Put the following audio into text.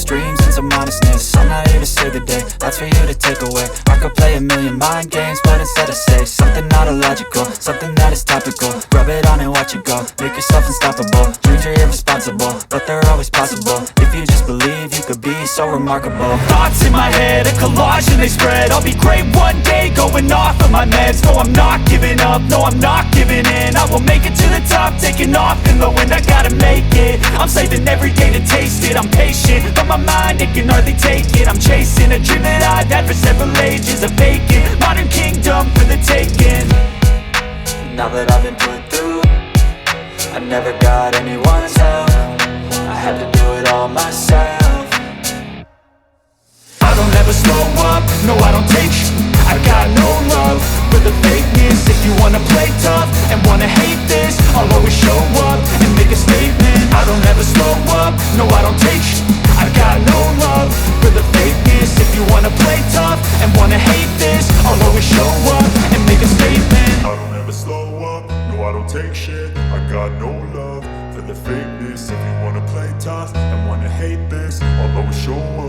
hopes, dreams, and some honestness. I'm not here to save the day, that's for you to take away. I could play a million mind games, but instead I say something not illogical, something that is topical. Rub it on and watch it go, make yourself unstoppable. Dreams are irresponsible, but they're always possible. If you just believe, you could be so remarkable. Thoughts in my head, a collage and they spread. I'll be great one day, going off of my meds. No, I'm not giving up, no, I'm not giving in. I will make it to the top, taking off in the wind. I gotta make it, I'm saving every day to taste it. I'm patient, but my mind, it can hardly take it. I'm chasing a dream that I've had for several ages. A vacant, modern kingdom for the taking. Now that I've been put through, I never got anyone's help. I had to do it all myself. I don't ever slow up, no I don't take sh**. I got no love for the fakeness. If you wanna play tough and wanna hate this, I'll always show up and make a statement. I don't ever slow up, no I don't take sh**. I got no love for the fakeness. If you wanna play tough and wanna hate this, I'll always show up and make a statement. I don't ever slow up, no I don't take shit. I got no love for the fakeness. If you wanna play tough and wanna hate this, I'll always show up